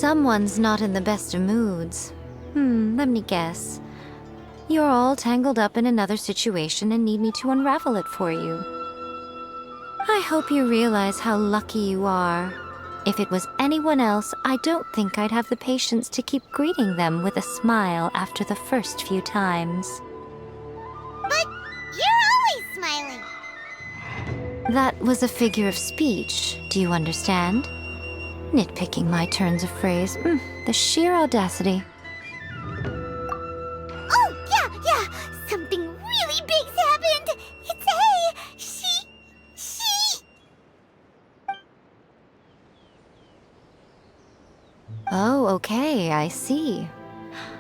Someone's not in the best of moods. Let me guess. You're all tangled up in another situation and need me to unravel it for you. I hope you realize how lucky you are. If it was anyone else, I don't think I'd have the patience to keep greeting them with a smile after the first few times. But you're always smiling. That was a figure of speech, do you understand? Nitpicking my turns of phrase. The sheer audacity. Oh, yeah. Something really big's happened. It's A. She... Oh, okay, I see.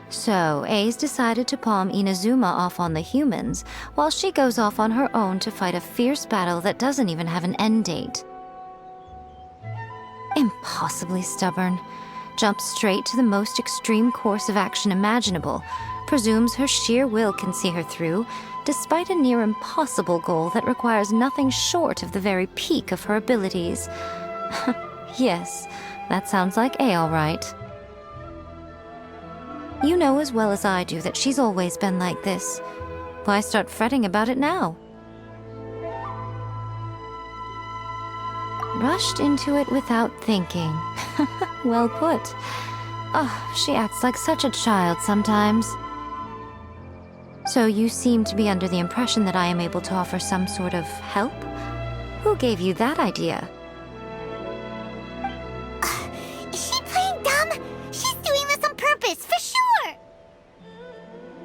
So, A's decided to palm Inazuma off on the humans, while she goes off on her own to fight a fierce battle that doesn't even have an end date. Impossibly stubborn. Jumps straight to the most extreme course of action imaginable. Presumes her sheer will can see her through, despite a near impossible goal that requires nothing short of the very peak of her abilities. Yes, that sounds like A, all right. You know as well as I do that she's always been like this. Why start fretting about it now? Rushed into it without thinking. Well put. Oh, she acts like such a child sometimes. So you seem to be under the impression that I am able to offer some sort of help? Who gave you that idea? Is she playing dumb? She's doing this on purpose, for sure!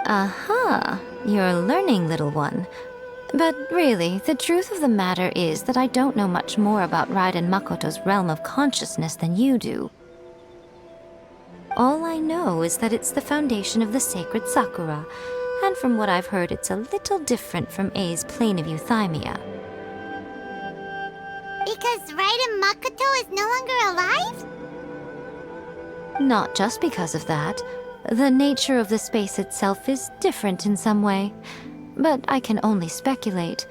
Uh-huh. You're learning, little one. But really, the truth of the matter is that I don't know much more about Raiden Makoto's realm of consciousness than you do. All I know is that it's the foundation of the sacred Sakura, and from what I've heard, it's a little different from A's plane of euthymia. Because Raiden Makoto is no longer alive? Not just because of that. The nature of the space itself is different in some way. But I can only speculate.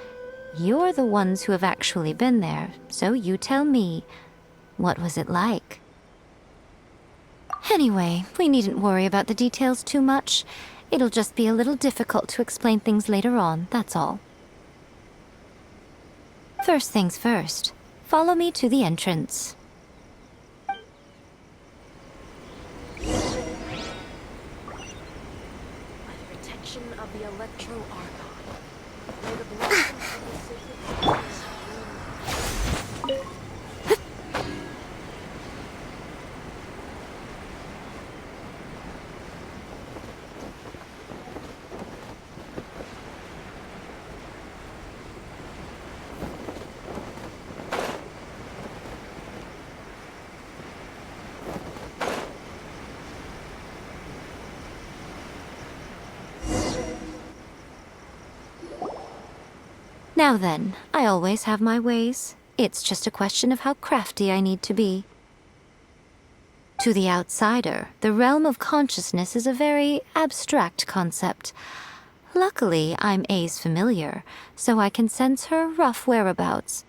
You're the ones who have actually been there, so you tell me. What was it like? Anyway, we needn't worry about the details too much. It'll just be a little difficult to explain things later on, that's all. First things first. Follow me to the entrance. Of the Electro Argon. May the blessings of the sacred forest Now then, I always have my ways. It's just a question of how crafty I need to be. To the outsider, the realm of consciousness is a very abstract concept. Luckily, I'm A's familiar, so I can sense her rough whereabouts.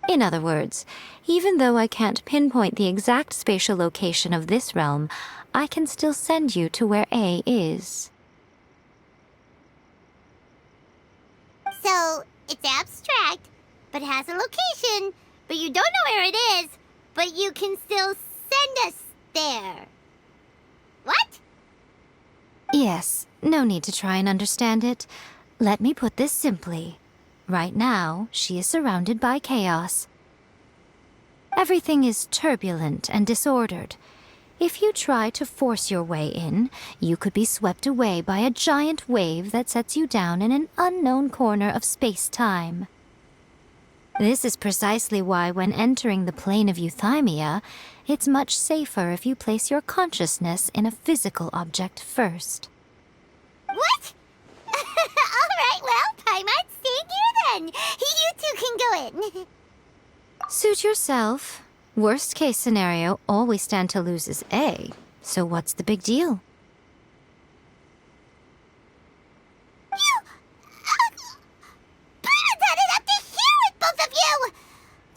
In other words, even though I can't pinpoint the exact spatial location of this realm, I can still send you to where A is. So, it's abstract, but has a location, but you don't know where it is, but you can still send us there. What? Yes, no need to try and understand it. Let me put this simply. Right now, she is surrounded by chaos. Everything is turbulent and disordered. If you try to force your way in, you could be swept away by a giant wave that sets you down in an unknown corner of space-time. This is precisely why when entering the plane of euthymia, it's much safer if you place your consciousness in a physical object first. What? Alright, well, Paimon's staying here then. You two can go in. Suit yourself. Worst case scenario, all we stand to lose is A. So what's the big deal? You... Paimon's had it up to here with both of you!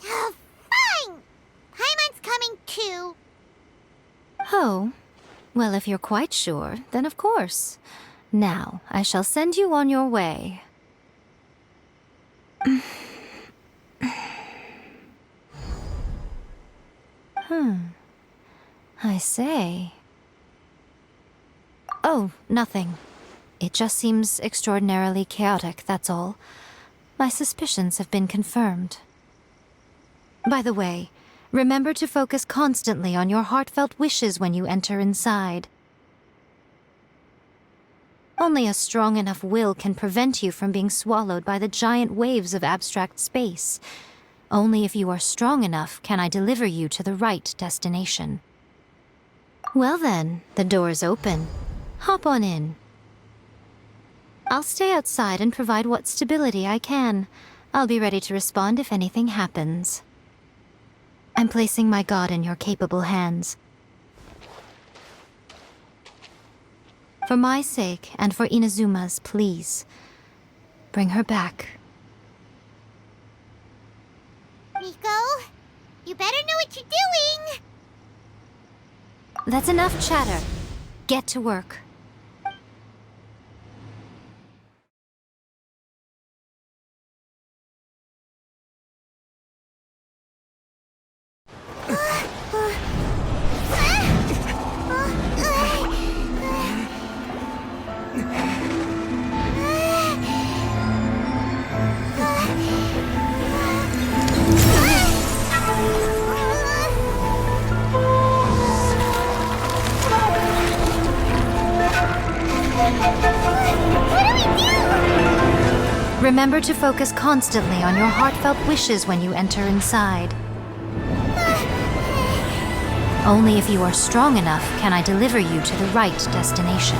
Oh, fine! Paimon's coming too. Oh, well, if you're quite sure, then of course. Now, I shall send you on your way. I say. Oh, nothing. It just seems extraordinarily chaotic, that's all. My suspicions have been confirmed. By the way, remember to focus constantly on your heartfelt wishes when you enter inside. Only a strong enough will can prevent you from being swallowed by the giant waves of abstract space. Only if you are strong enough can I deliver you to the right destination. Well then, the door's open. Hop on in. I'll stay outside and provide what stability I can. I'll be ready to respond if anything happens. I'm placing my god in your capable hands. For my sake and for Inazuma's, please, bring her back. Nico, you better know what you're doing! That's enough chatter. Get to work. Remember to focus constantly on your heartfelt wishes when you enter inside. Only if you are strong enough can I deliver you to the right destination.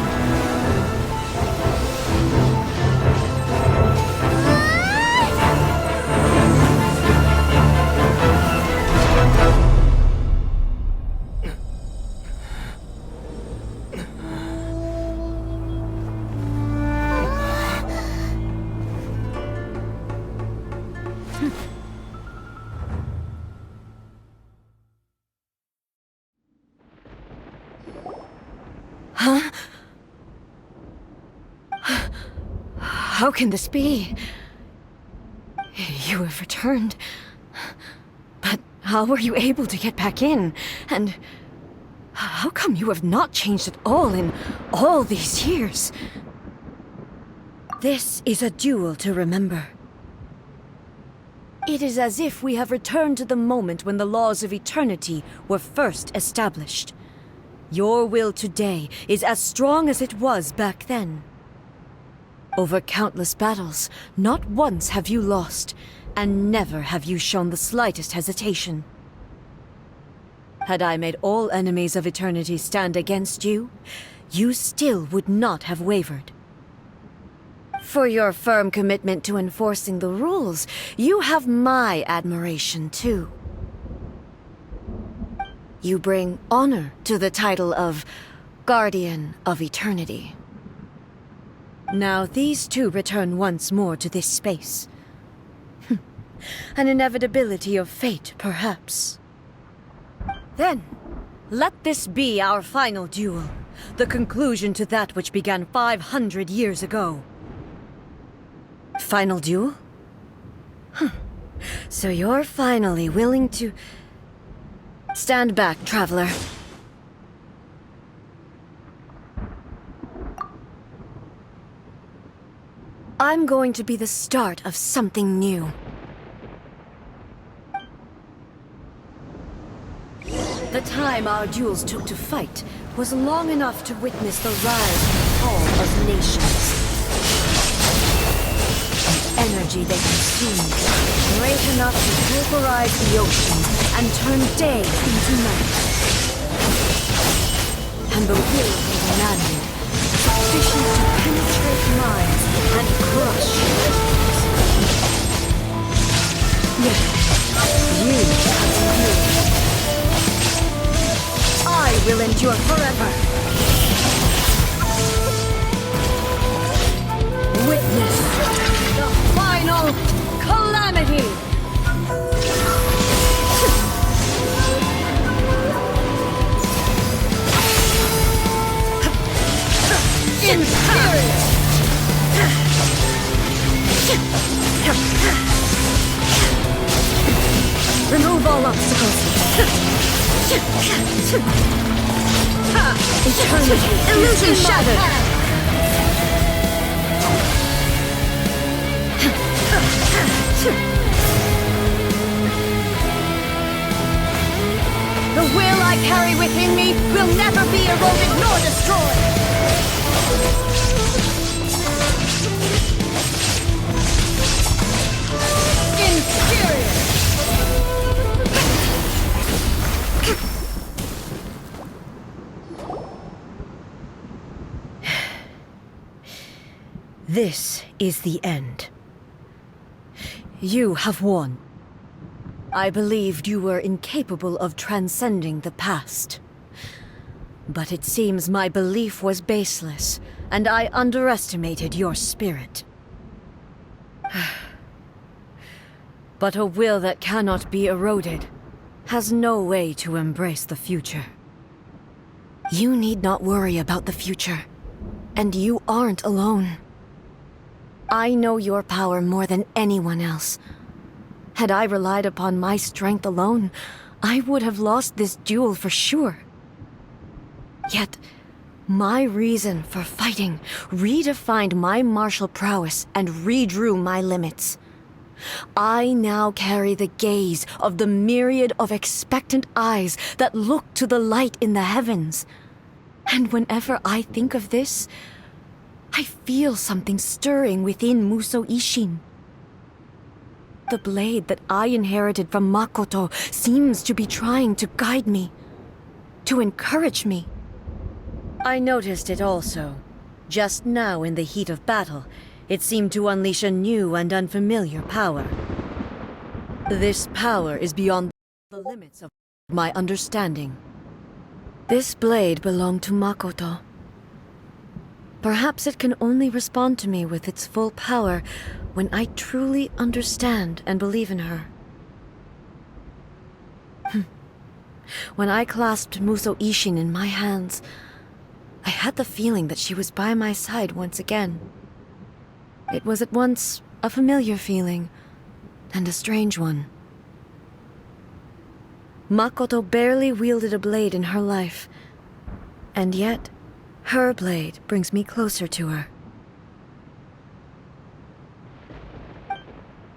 How can this be? You have returned. But how were you able to get back in? And how come you have not changed at all in all these years? This is a duel to remember. It is as if we have returned to the moment when the laws of eternity were first established. Your will today is as strong as it was back then. Over countless battles, not once have you lost, and never have you shown the slightest hesitation. Had I made all enemies of eternity stand against you, you still would not have wavered. For your firm commitment to enforcing the rules, you have my admiration too. You bring honor to the title of Guardian of Eternity. Now these two return once more to this space. An inevitability of fate, perhaps. Then, let this be our final duel, the conclusion to that which began 500 years ago. Final duel? So you're finally willing to... Stand back, traveler. I'm going to be the start of something new. The time our duels took to fight was long enough to witness the rise and fall of nations. The energy they consumed, great enough to pulverize the ocean and turn day into night. And the will they demanded, sufficient to penetrate minds and crush worlds. Yet, you have endured. I will endure forever. Witness the final calamity! Remove all obstacles. Eternity. Illusion shattered. The will I carry within me will never be eroded nor destroyed. Inferior. This is the end. You have won. I believed you were incapable of transcending the past. But it seems my belief was baseless, and I underestimated your spirit. But a will that cannot be eroded has no way to embrace the future. You need not worry about the future, and you aren't alone. I know your power more than anyone else. Had I relied upon my strength alone, I would have lost this duel for sure. Yet, my reason for fighting redefined my martial prowess and redrew my limits. I now carry the gaze of the myriad of expectant eyes that look to the light in the heavens. And whenever I think of this, I feel something stirring within Musou Ishin. The blade that I inherited from Makoto seems to be trying to guide me, to encourage me. I noticed it also. Just now in the heat of battle, it seemed to unleash a new and unfamiliar power. This power is beyond the limits of my understanding. This blade belonged to Makoto. Perhaps it can only respond to me with its full power when I truly understand and believe in her. When I clasped Musou Ishin in my hands, I had the feeling that she was by my side once again. It was at once a familiar feeling and a strange one. Makoto barely wielded a blade in her life, and yet her blade brings me closer to her.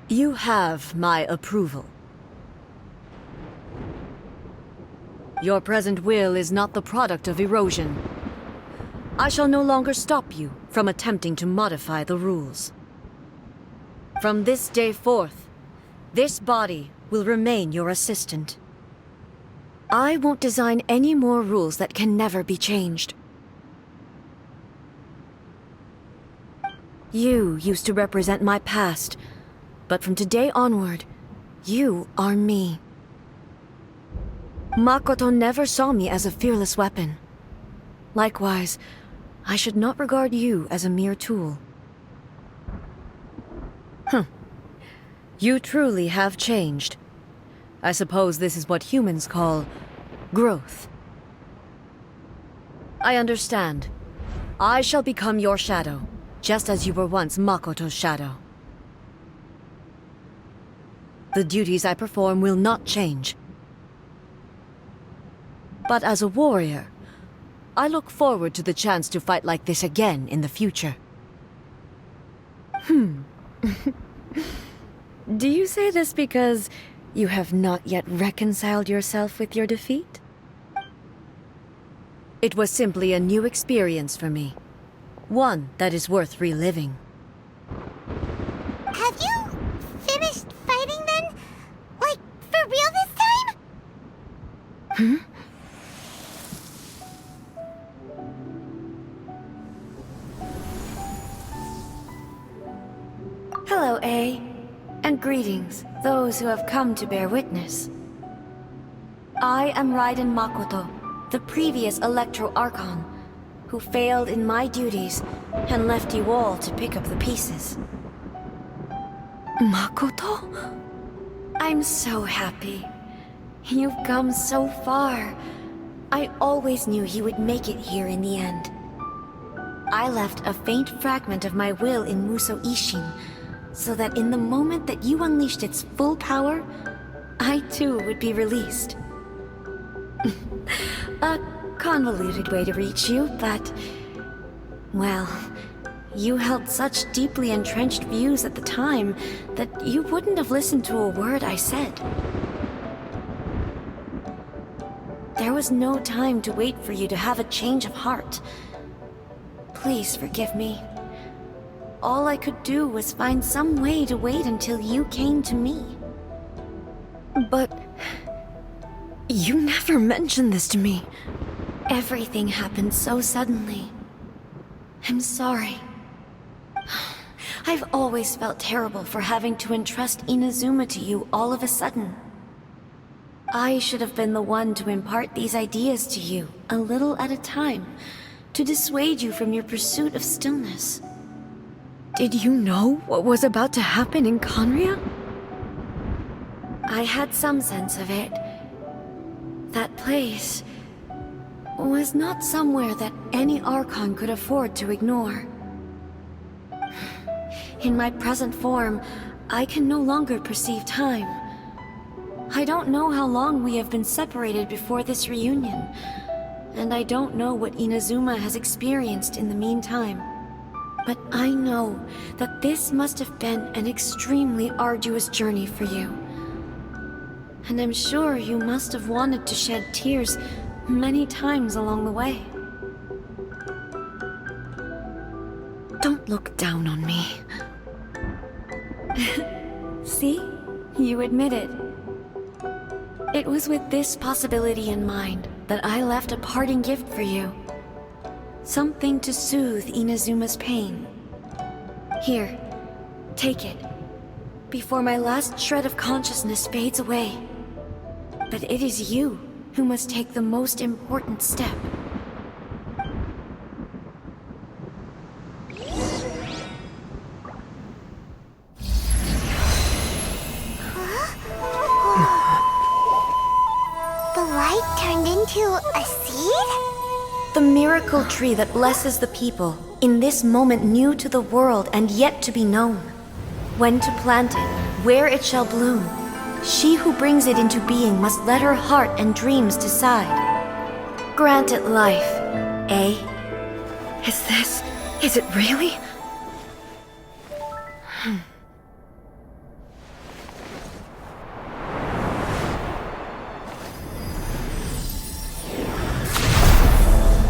You have my approval. Your present will is not the product of erosion. I shall no longer stop you from attempting to modify the rules. From this day forth, this body will remain your assistant. I won't design any more rules that can never be changed. You used to represent my past, but from today onward, you are me. Makoto never saw me as a fearless weapon. Likewise, I should not regard you as a mere tool. You truly have changed. I suppose this is what humans call growth. I understand. I shall become your shadow, just as you were once Makoto's shadow. The duties I perform will not change. But as a warrior, I look forward to the chance to fight like this again in the future. Do you say this because you have not yet reconciled yourself with your defeat? It was simply a new experience for me. One that is worth reliving. Have you finished fighting then? Like, for real this time? Hello, A. And greetings, those who have come to bear witness. I am Raiden Makoto, the previous Electro Archon, who failed in my duties and left you all to pick up the pieces. Makoto? I'm so happy. You've come so far. I always knew you would make it here in the end. I left a faint fragment of my will in Muso Ishin, so that in the moment that you unleashed its full power, I too would be released. A convoluted way to reach you, but... well, you held such deeply entrenched views at the time that you wouldn't have listened to a word I said. There was no time to wait for you to have a change of heart. Please forgive me. All I could do was find some way to wait until you came to me. But... you never mentioned this to me. Everything happened so suddenly. I'm sorry. I've always felt terrible for having to entrust Inazuma to you all of a sudden. I should have been the one to impart these ideas to you, a little at a time, to dissuade you from your pursuit of stillness. Did you know what was about to happen in Conria? I had some sense of it. That place was not somewhere that any Archon could afford to ignore. In my present form, I can no longer perceive time. I don't know how long we have been separated before this reunion, and I don't know what Inazuma has experienced in the meantime. But I know that this must have been an extremely arduous journey for you. And I'm sure you must have wanted to shed tears many times along the way. Don't look down on me. See? You admit it. It was with this possibility in mind that I left a parting gift for you. Something to soothe Inazuma's pain. Here, take it, before my last shred of consciousness fades away. But it is you who must take the most important step. The light turned into a seed? The miracle tree that blesses the people, in this moment new to the world and yet to be known. When to plant it, where it shall bloom, she who brings it into being must let her heart and dreams decide. Grant it life, eh? Is it really?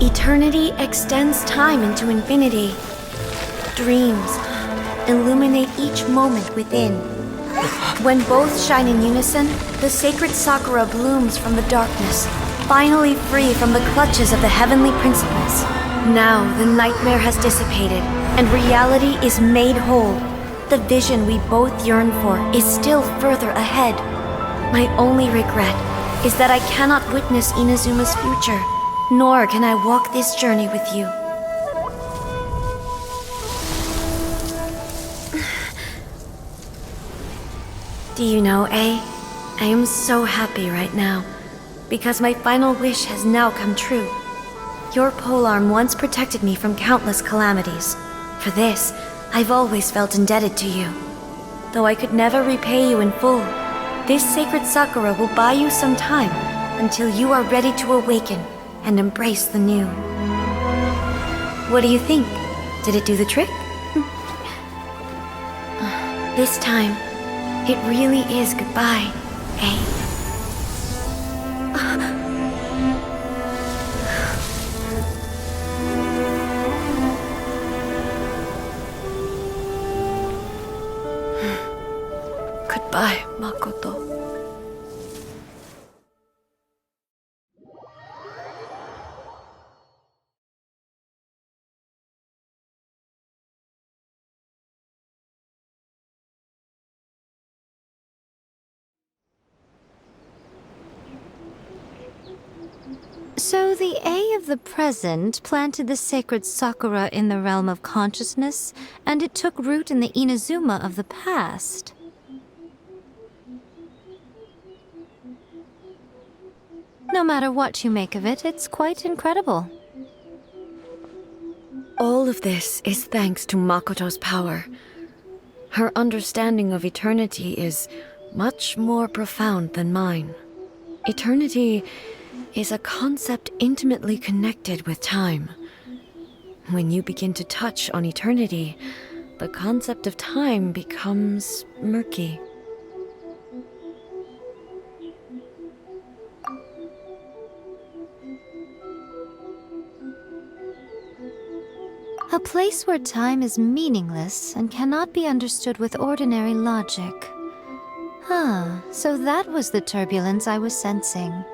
Eternity extends time into infinity. Dreams illuminate each moment within. When both shine in unison, the sacred Sakura blooms from the darkness, finally free from the clutches of the heavenly principles. Now the nightmare has dissipated, and reality is made whole. The vision we both yearn for is still further ahead. My only regret is that I cannot witness Inazuma's future, nor can I walk this journey with you. Do you know, I am so happy right now, because my final wish has now come true. Your polearm once protected me from countless calamities. For this, I've always felt indebted to you. Though I could never repay you in full, this sacred Sakura will buy you some time until you are ready to awaken and embrace the new. What do you think? Did it do the trick? This time, it really is goodbye, eh? Goodbye, Makoto. So the A of the present planted the sacred Sakura in the realm of consciousness, and it took root in the Inazuma of the past. No matter what you make of it, it's quite incredible. All of this is thanks to Makoto's power. Her understanding of eternity is much more profound than mine. Eternity is a concept intimately connected with time. When you begin to touch on eternity, the concept of time becomes murky. A place where time is meaningless and cannot be understood with ordinary logic. So that was the turbulence I was sensing.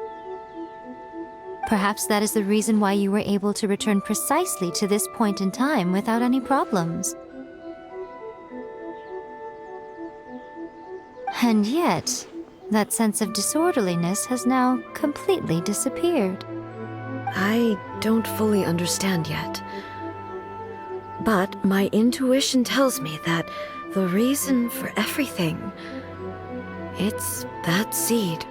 Perhaps that is the reason why you were able to return precisely to this point in time without any problems. And yet, that sense of disorderliness has now completely disappeared. I don't fully understand yet. But my intuition tells me that the reason for everything, it's that seed.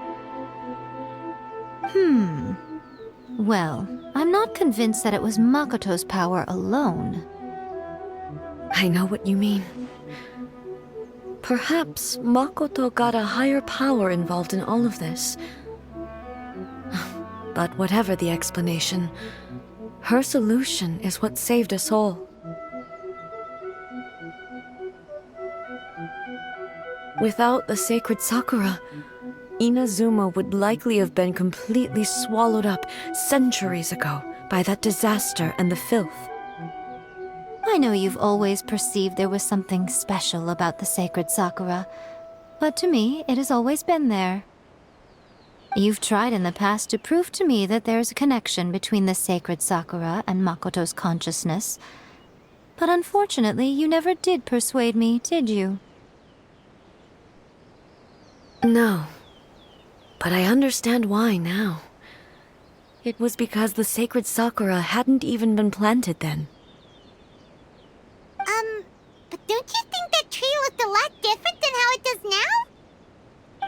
Well, I'm not convinced that it was Makoto's power alone. I know what you mean. Perhaps Makoto got a higher power involved in all of this. But whatever the explanation, her solution is what saved us all. Without the sacred Sakura, Inazuma would likely have been completely swallowed up centuries ago by that disaster and the filth. I know you've always perceived there was something special about the sacred Sakura, but to me, it has always been there. You've tried in the past to prove to me that there's a connection between the sacred Sakura and Makoto's consciousness, but unfortunately, you never did persuade me, did you? No. But I understand why now. It was because the sacred Sakura hadn't even been planted then. But don't you think that tree looked a lot different than how it does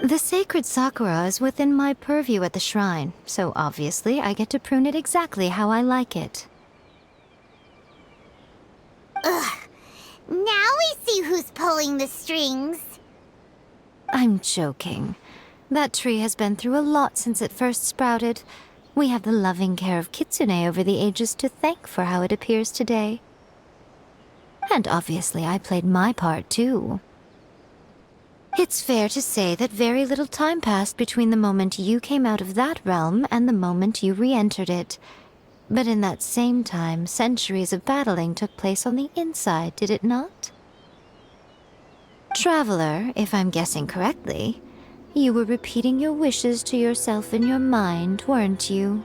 now? The sacred Sakura is within my purview at the shrine, so obviously I get to prune it exactly how I like it. Ugh. Now we see who's pulling the strings. I'm joking. That tree has been through a lot since it first sprouted. We have the loving care of Kitsune over the ages to thank for how it appears today. And obviously I played my part too. It's fair to say that very little time passed between the moment you came out of that realm and the moment you re-entered it. But in that same time, centuries of battling took place on the inside, did it not? Traveler, if I'm guessing correctly, you were repeating your wishes to yourself in your mind, weren't you?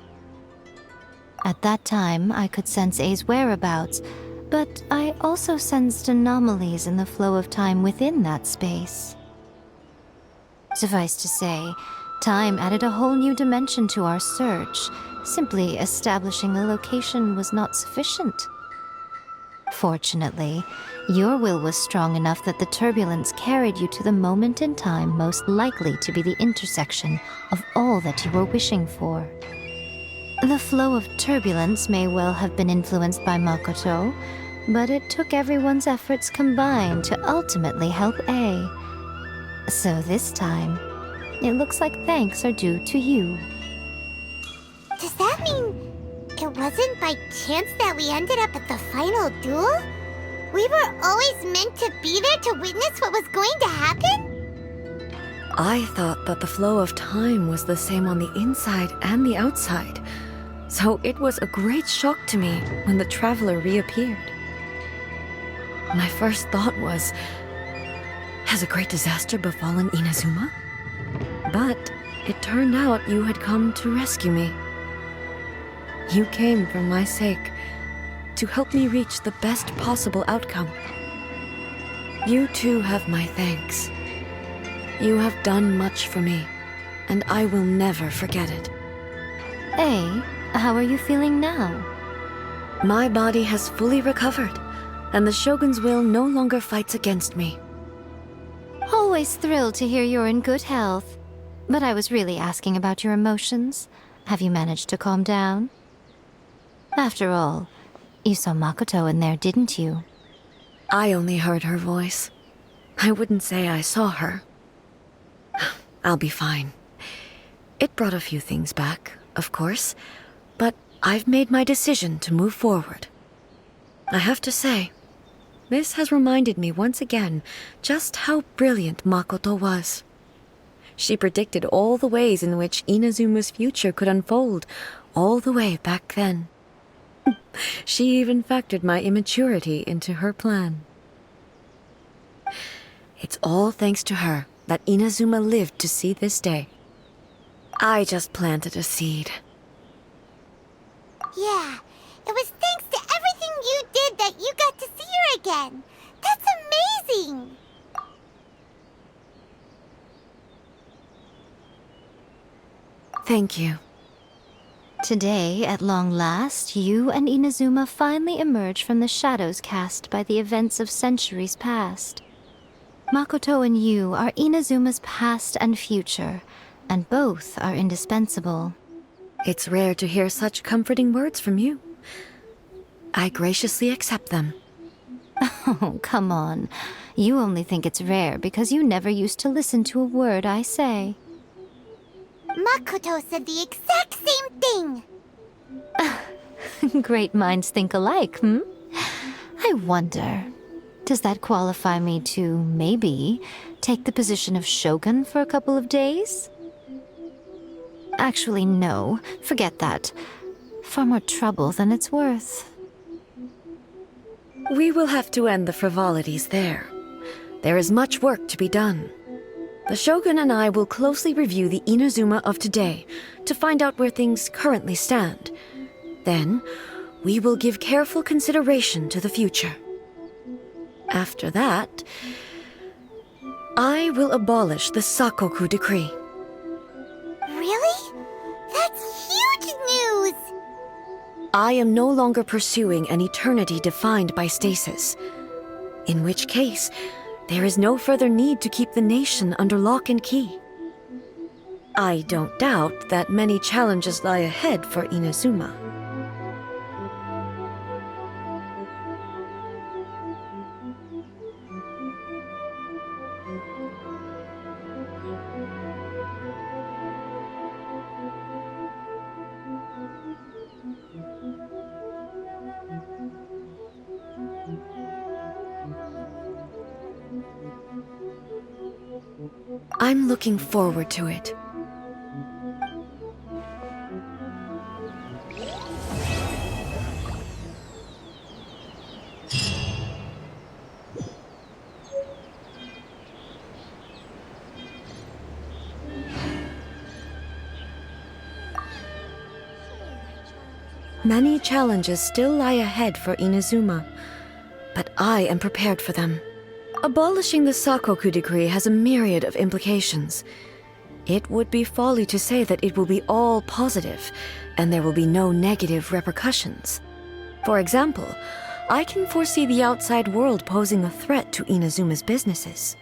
At that time, I could sense A's whereabouts, but I also sensed anomalies in the flow of time within that space. Suffice to say, time added a whole new dimension to our search. Simply establishing the location was not sufficient. Fortunately, your will was strong enough that the turbulence carried you to the moment in time most likely to be the intersection of all that you were wishing for. The flow of turbulence may well have been influenced by Makoto, but it took everyone's efforts combined to ultimately help A. So this time, it looks like thanks are due to you. Does that mean it wasn't by chance that we ended up at the final duel? We were always meant to be there to witness what was going to happen? I thought that the flow of time was the same on the inside and the outside, so it was a great shock to me when the traveler reappeared. My first thought was, has a great disaster befallen Inazuma? But it turned out you had come to rescue me. You came for my sake, to help me reach the best possible outcome. You too have my thanks. You have done much for me, and I will never forget it. A, how are you feeling now? My body has fully recovered, and the Shogun's will no longer fights against me. Always thrilled to hear you're in good health. But I was really asking about your emotions. Have you managed to calm down? After all, You saw Makoto in there, didn't you? I only heard her voice. I wouldn't say I saw her. I'll be fine. It brought a few things back, of course, but I've made my decision to move forward. I have to say, this has reminded me once again just how brilliant Makoto was. She predicted all the ways in which Inazuma's future could unfold, all the way back then. She even factored my immaturity into her plan. It's all thanks to her that Inazuma lived to see this day. I just planted a seed. Yeah, it was thanks to everything you did that you got to see her again. That's amazing! Thank you. Today, at long last, you and Inazuma finally emerge from the shadows cast by the events of centuries past. Makoto and you are Inazuma's past and future, and both are indispensable. It's rare to hear such comforting words from you. I graciously accept them. Oh, come on. You only think it's rare because you never used to listen to a word I say. Makoto said the exact same thing! Great minds think alike, hmm? I wonder, does that qualify me to, maybe, take the position of Shogun for a couple of days? Actually, no. Forget that. Far more trouble than it's worth. We will have to end the frivolities there. There is much work to be done. The Shogun and I will closely review the Inazuma of today to find out where things currently stand. Then, we will give careful consideration to the future. After that, I will abolish the Sakoku decree. Really? That's huge news! I am no longer pursuing an eternity defined by stasis. In which case, there is no further need to keep the nation under lock and key. I don't doubt that many challenges lie ahead for Inazuma. I'm looking forward to it. Many challenges still lie ahead for Inazuma, but I am prepared for them. Abolishing the Sakoku decree has a myriad of implications. It would be folly to say that it will be all positive, and there will be no negative repercussions. For example, I can foresee the outside world posing a threat to Inazuma's businesses.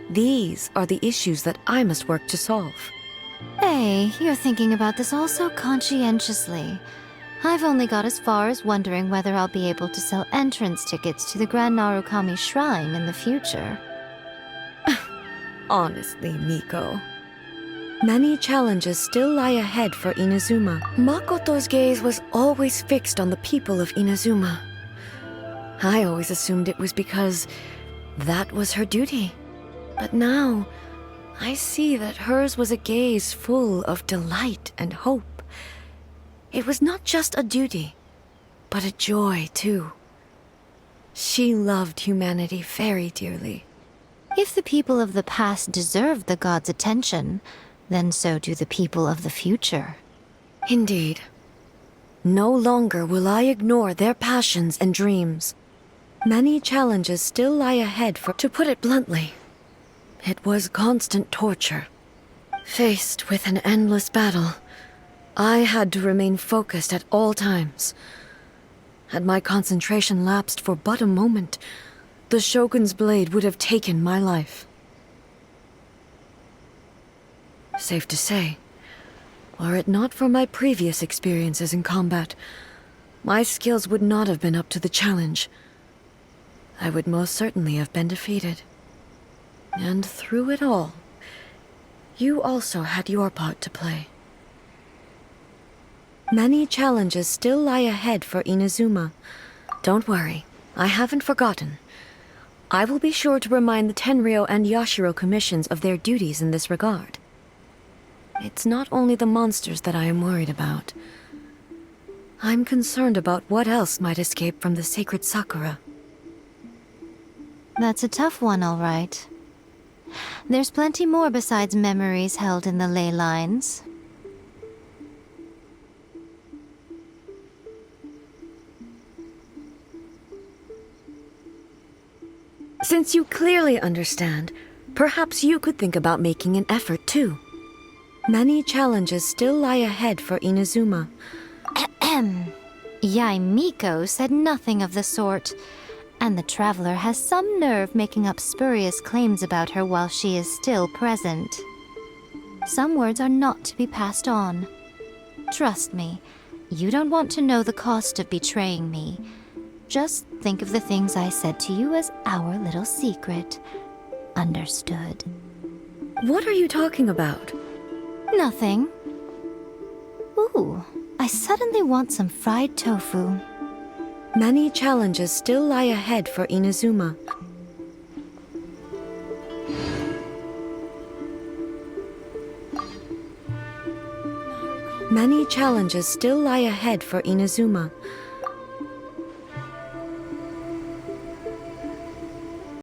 These are the issues that I must work to solve. Hey, you're thinking about this all so conscientiously. I've only got as far as wondering whether I'll be able to sell entrance tickets to the Grand Narukami Shrine in the future. Honestly, Miko. Many challenges still lie ahead for Inazuma. Makoto's gaze was always fixed on the people of Inazuma. I always assumed it was because that was her duty. But now, I see that hers was a gaze full of delight and hope. It was not just a duty, but a joy, too. She loved humanity very dearly. If the people of the past deserve the gods' attention, then so do the people of the future. Indeed. No longer will I ignore their passions and dreams. Many challenges still lie ahead for, to put it bluntly, it was constant torture. Faced with an endless battle, I had to remain focused at all times. Had my concentration lapsed for but a moment, the Shogun's blade would have taken my life. Safe to say, were it not for my previous experiences in combat, my skills would not have been up to the challenge. I would most certainly have been defeated. And through it all, you also had your part to play. Many challenges still lie ahead for Inazuma. Don't worry, I haven't forgotten. I will be sure to remind the Tenryo and Yashiro commissions of their duties in this regard. It's not only the monsters that I am worried about. I'm concerned about what else might escape from the sacred Sakura. That's a tough one, all right. There's plenty more besides memories held in the ley lines. Since you clearly understand, perhaps you could think about making an effort too. Many challenges still lie ahead for Inazuma. Yai Miko said nothing of the sort, and the traveler has some nerve making up spurious claims about her while she is still present. Some words are not to be passed on. Trust me, you don't want to know the cost of betraying me. Just think of the things I said to you as our little secret. Understood? What are you talking about? Nothing. Ooh, I suddenly want some fried tofu. Many challenges still lie ahead for Inazuma. Many challenges still lie ahead for Inazuma.